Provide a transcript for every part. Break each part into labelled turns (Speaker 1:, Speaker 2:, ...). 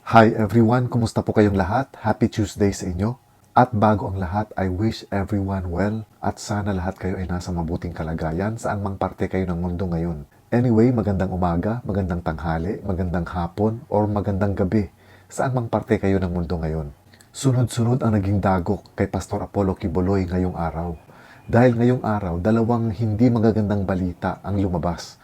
Speaker 1: Hi everyone, kumusta po kayong lahat? Happy Tuesday sa inyo. At bago ang lahat, I wish everyone well at sana lahat kayo ay nasa mabuting kalagayan saan mang parte kayo ng mundo ngayon. Anyway, magandang umaga, magandang tanghali, magandang hapon, or magandang gabi saan mang parte kayo ng mundo ngayon. Sunod-sunod ang naging dagok kay Pastor Apollo Quiboloy ngayong araw. Dahil ngayong araw, dalawang hindi magagandang balita ang lumabas.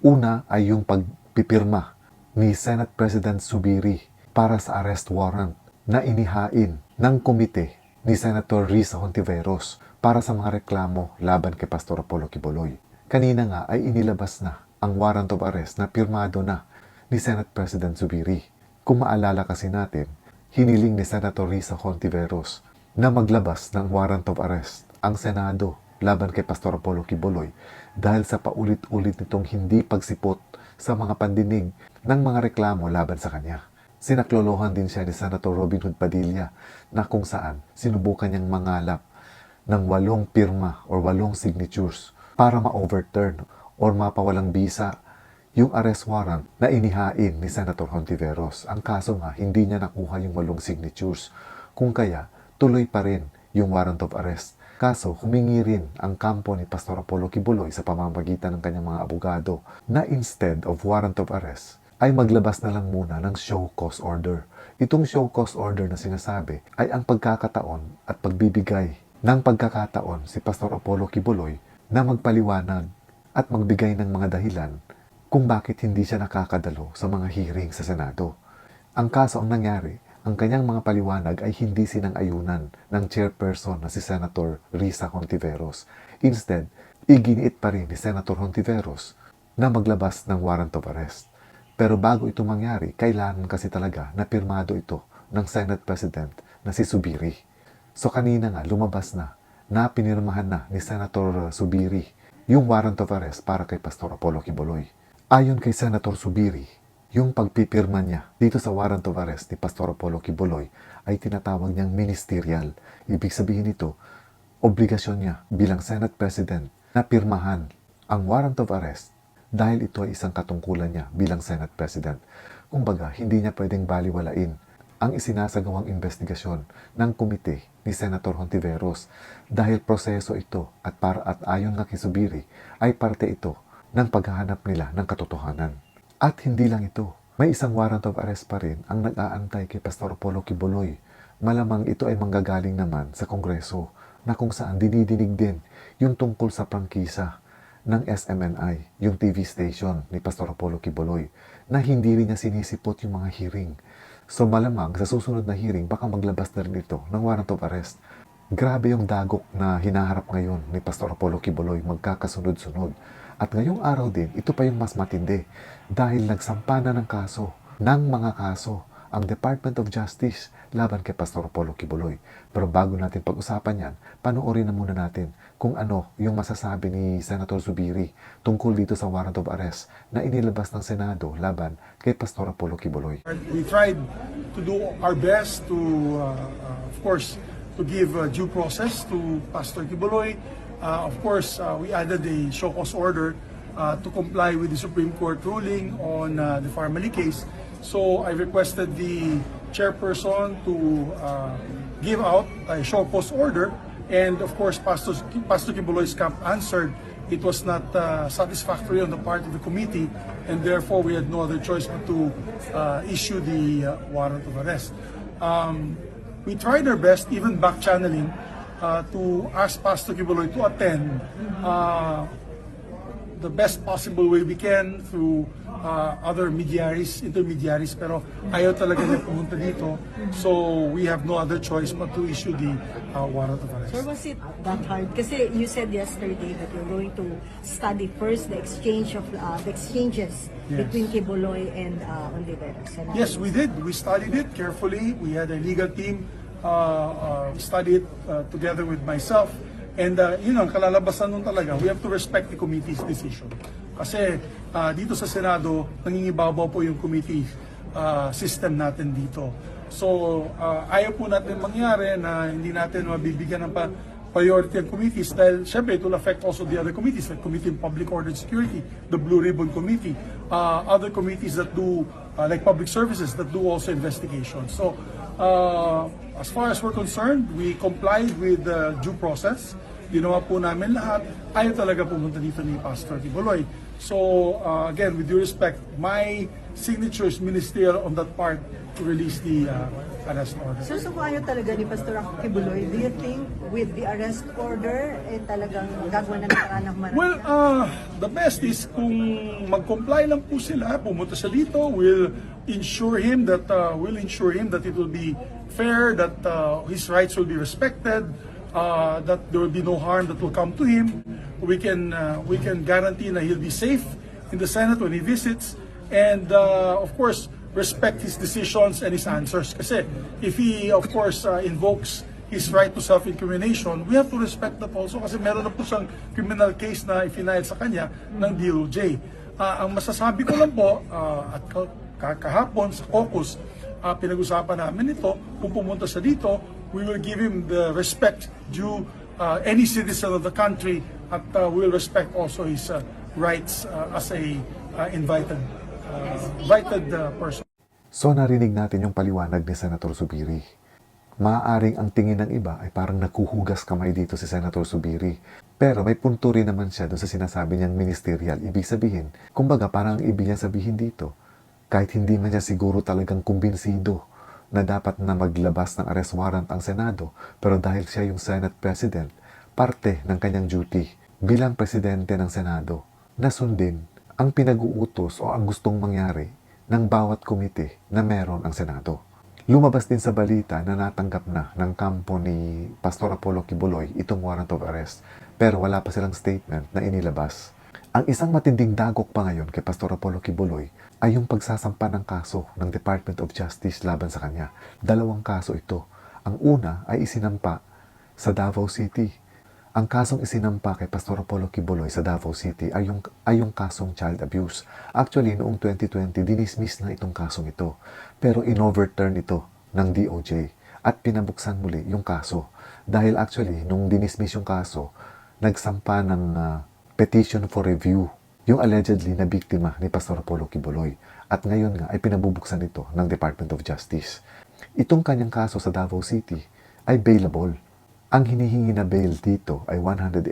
Speaker 1: Una ay yung pagpipirma ni Senate President Zubiri para sa arrest warrant na inihain ng komite ni Senator Risa Hontiveros para sa mga reklamo laban kay Pastor Apollo Quiboloy. Kanina nga ay inilabas na ang warrant of arrest na pirmado na ni Senate President Zubiri. Kung maalala kasi natin, hiniling ni Senator Risa Hontiveros na maglabas ng warrant of arrest ang Senado laban kay Pastor Apollo Quiboloy dahil sa paulit-ulit nitong hindi pagsipot sa mga pandinig ng mga reklamo laban sa kanya. Sinaklolohan din siya ni Senator Robin Hood Padilla na kung saan sinubukan niyang mangalap ng 8 pirma or 8 signatures para ma-overturn or mapawalang bisa yung arrest warrant na inihain ni Senator Hontiveros. Ang kaso nga, hindi niya nakuha yung 8 signatures. Kung kaya, tuloy pa rin yung warrant of arrest. Kaso, humingi rin ang kampo ni Pastor Apollo Quiboloy sa pamamagitan ng kanyang mga abogado na instead of warrant of arrest, ay maglabas na lang muna ng show cause order. Itong show cause order na sinasabi ay ang pagkakataon at pagbibigay ng pagkakataon si Pastor Apollo Quiboloy na magpaliwanag at magbigay ng mga dahilan kung bakit hindi siya nakakadalo sa mga hearing sa Senado. Ang kaso ang nangyari, ang kanyang mga paliwanag ay hindi sinang-ayunan ng chairperson na si Senator Risa Hontiveros. Instead, iginiit pa rin ni Senator Hontiveros na maglabas ng warrant of arrest. Pero bago ito mangyari, kailangan kasi talaga na pirmado ito ng Senate President na si Zubiri. So kanina nga lumabas na pinirmahan na ni Senator Zubiri yung warrant of arrest para kay Pastor Apollo Quiboloy. Ayon kay Senator Zubiri, yung pagpipirma niya dito sa warrant of arrest ni Pastor Apollo Quiboloy ay tinatawag niyang ministerial. Ibig sabihin nito, obligasyon niya bilang Senate President na pirmahan ang warrant of arrest dahil ito ay isang katungkulan niya bilang Senate President. Kumbaga, hindi niya pwedeng baliwalain ang isinasagawang investigasyon ng komite ni Senator Hontiveros dahil proseso ito at ayon nga kay Zubiri ay parte ito ng paghahanap nila ng katotohanan. At hindi lang ito, may isang warrant of arrest pa rin ang nag-aantay kay Pastor Apollo Quiboloy. Malamang ito ay manggagaling naman sa Kongreso na kung saan dinidinig din yung tungkol sa prangkisa ng SMNI, yung TV station ni Pastor Apollo Quiboloy, na hindi rin niya sinisipot yung mga hearing. So malamang sa susunod na hearing, baka maglabas na rin ito ng warrant of arrest. Grabe yung dagok na hinaharap ngayon ni Pastor Apollo Quiboloy, magkakasunod-sunod. At ngayong araw din, ito pa yung mas matindi dahil nagsampa na ng mga kaso, ang Department of Justice laban kay Pastor Apollo Quiboloy. Pero bago natin pag-usapan yan, panoorin na muna natin kung ano yung masasabi ni Senator Zubiri tungkol dito sa warrant of arrest na inilabas ng Senado laban kay Pastor Apollo Quiboloy.
Speaker 2: We tried to do our best to, of course, to give due process to Pastor Quiboloy. Of course, we added a show cause order to comply with the Supreme Court ruling on the Farmally case. So I requested the chairperson to give out a show cause order, and of course, Pastor Quiboloy's camp answered it was not satisfactory on the part of the committee, and therefore we had no other choice but to issue the warrant of arrest. We tried our best, even back channeling, to ask Pastor Quiboloy to attend the best possible way we can through other intermediaries, pero ayaw talaga niya pumunta dito. So we have no other choice but to issue the warrant of arrest.
Speaker 3: Sir, was it that hard? Kasi you said yesterday that you're going to study first the exchanges
Speaker 2: Yes.
Speaker 3: between Quiboloy and Hontiveros.
Speaker 2: Yes, we did. We studied it carefully. We had a legal team study it together with myself. And yun ang kalalabasan nun talaga, we have to respect the committee's decision. Kasi dito sa Senado, nangingibabaw po yung committee system natin dito. So ayaw po natin mangyari na hindi natin mabibigyan ng priority ang committees dahil syempre it will affect also the other committees like Committee on Public Order and Security, the Blue Ribbon Committee, other committees that do like public services that do also investigations. So, as far as we're concerned, we complied with the due process. Ginawa po namin lahat. Ayaw talaga pumunta dito ni Pastor Kibuloy. So, again, with due respect, my signature is ministerial on that part to release the arrest order.
Speaker 3: Sir, so kung ayaw talaga ni Pastor Kibuloy, do you think with the arrest order, talagang gagawa na ng paraan ng marami?
Speaker 2: Well, the best is kung mag-comply lang po sila, pumunta siya dito, we'll ensure him that it will be fair, that his rights will be respected, that there will be no harm that will come to him. We can guarantee that he'll be safe in the Senate when he visits, and of course respect his decisions and his answers. Kasi if he of course invokes his right to self-incrimination, we have to respect that also kasi meron na po siyang criminal case na ifinail sa kanya ng DOJ. Ang masasabi ko lang po, at kahapon sa caucus, pinag-usapan namin ito, kung pumunta siya dito, we will give him the respect due any citizen of the country, at we will respect also his rights as a invited person.
Speaker 1: So narinig natin yung paliwanag ni Senator Zubiri. Maaaring ang tingin ng iba ay parang nakuhugas kamay dito si Senator Zubiri. Pero may punto rin naman siya doon sa sinasabi niyang ministerial. Ibig sabihin, kumbaga parang ang ibig niya sabihin dito, kahit hindi man niya siguro talagang kumbinsido na dapat na maglabas ng arrest warrant ang Senado, pero dahil siya yung Senate President, parte ng kanyang duty bilang Presidente ng Senado na sundin ang pinag-uutos o ang gustong mangyari ng bawat komite na meron ang Senado. Lumabas din sa balita na natanggap na ng kampo ni Pastor Apollo Kibuloy itong warrant of arrest, pero wala pa silang statement na inilabas. Ang isang matinding dagok pa ngayon kay Pastor Apollo Kibuloy ay yung pagsasampa ng kaso ng Department of Justice laban sa kanya. 2 kaso ito. Ang una ay isinampa sa Davao City. Ang kasong isinampa kay Pastor Apollo Kibuloy sa Davao City ay yung kasong child abuse. Actually, noong 2020, dinismiss na itong kasong ito. Pero in-overturn ito ng DOJ at pinabuksan muli yung kaso. Dahil actually, nung dinismiss yung kaso, nagsampa ng petition for review yung allegedly na biktima ni Pastor Apollo Kibuloy. At ngayon nga ay pinabubuksan ito ng Department of Justice. Itong kanyang kaso sa Davao City ay bailable. Ang hinihingi na bail dito ay 180,000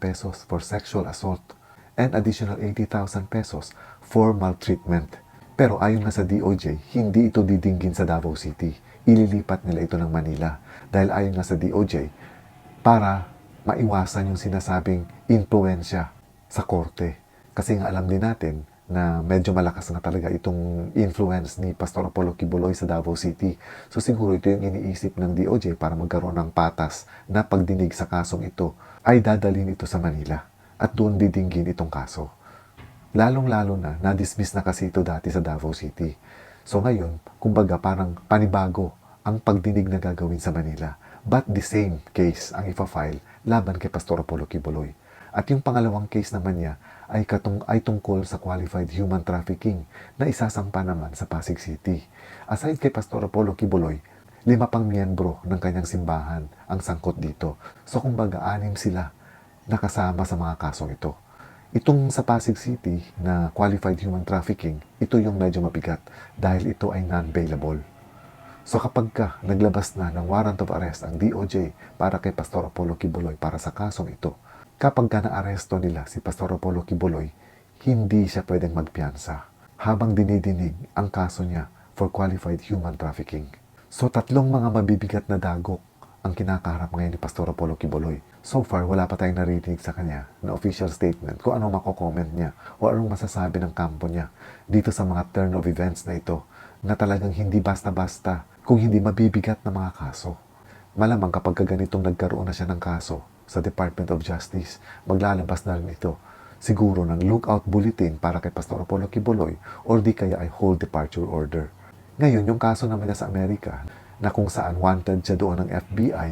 Speaker 1: pesos for sexual assault and additional 80,000 pesos for maltreatment. Pero ayon nga sa DOJ, hindi ito didinggin sa Davao City. Ililipat nila ito ng Manila dahil ayon nga sa DOJ, para maiwasan yung sinasabing impluensya sa korte. Kasi nga alam din natin na medyo malakas na talaga itong influence ni Pastor Apollo Kibuloy sa Davao City. So siguro ito yung iniisip ng DOJ para magkaroon ng patas na pagdinig sa kasong ito ay dadalhin ito sa Manila at doon didinggin itong kaso. Lalong-lalo na dismiss na kasi ito dati sa Davao City. So ngayon, kumbaga parang panibago ang pagdinig na gagawin sa Manila. But the same case ang ipa-file laban kay Pastor Apollo Kibuloy. At yung pangalawang case naman niya ay tungkol sa qualified human trafficking na isasampa naman sa Pasig City. Aside kay Pastor Apollo Kibuloy, 5 pang miyembro ng kanyang simbahan ang sangkot dito. So kumbaga 6 sila nakasama sa mga kasong ito. Itong sa Pasig City na qualified human trafficking, ito yung medyo mabigat dahil ito ay non-bailable. So kapag naglabas na ng warrant of arrest ang DOJ para kay Pastor Apollo Kibuloy para sa kasong ito, kapag na-aresto nila si Pastor Apollo Kibuloy, hindi siya pwedeng magpiyansa habang dinidinig ang kaso niya for qualified human trafficking. So 3 mga mabibigat na dagok ang kinakaharap ngayon ni Pastor Apollo Kibuloy. So far, wala pa tayong narinig sa kanya na official statement kung anong mako-comment niya o anong masasabi ng kampo niya dito sa mga turn of events na ito na talagang hindi basta-basta kung hindi mabibigat na mga kaso. Malamang kapag ganitong nagkaroon na siya ng kaso sa Department of Justice, maglalabas na rin ito siguro ng lookout bulletin para kay Pastor Apollo Kibuloy or di kaya ay whole departure order. Ngayon, yung kaso naman niya sa Amerika na kung saan wanted siya doon ng FBI,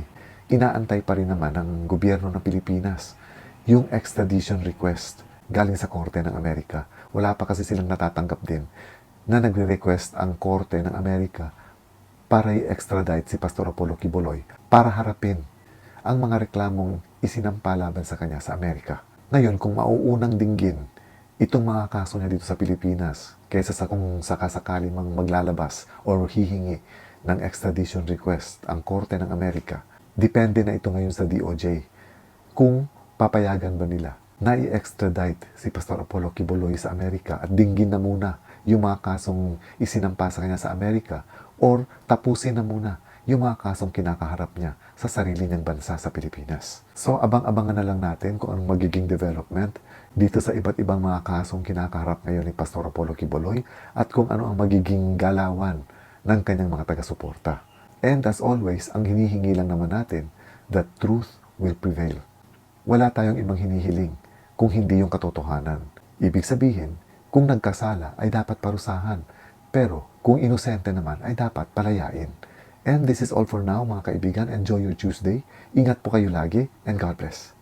Speaker 1: inaantay pa rin naman ng gobyerno ng Pilipinas yung extradition request galing sa Korte ng Amerika. Wala pa kasi silang natatanggap din na nagre-request ang Korte ng Amerika para i-extradite si Pastor Apollo Kibuloy para harapin ang mga reklamong isinampa laban sa kanya sa Amerika. Ngayon, kung mauunang dinggin itong mga kaso niya dito sa Pilipinas kaysa sa kung sakasakali mang maglalabas or hihingi ng extradition request ang Korte ng Amerika. Depende na ito ngayon sa DOJ kung papayagan ba nila na i-extradite si Pastor Apollo Quiboloy sa Amerika at dinggin na muna yung mga kasong isinampa sa kanya sa Amerika or tapusin na muna yung mga kasong kinakaharap niya sa sarili niyang bansa sa Pilipinas. So, abang-abangan na lang natin kung anong magiging development dito sa iba't ibang mga kasong kinakaharap ngayon ni Pastor Apollo Quiboloy at kung ano ang magiging galawan ng kanyang mga taga-suporta. And as always, ang hinihingi lang naman natin that truth will prevail. Wala tayong ibang hinihiling kung hindi yung katotohanan. Ibig sabihin, kung nagkasala ay dapat parusahan, pero kung inosente naman ay dapat palayain. And this is all for now mga kaibigan. Enjoy your Tuesday. Ingat po kayo lagi and God bless.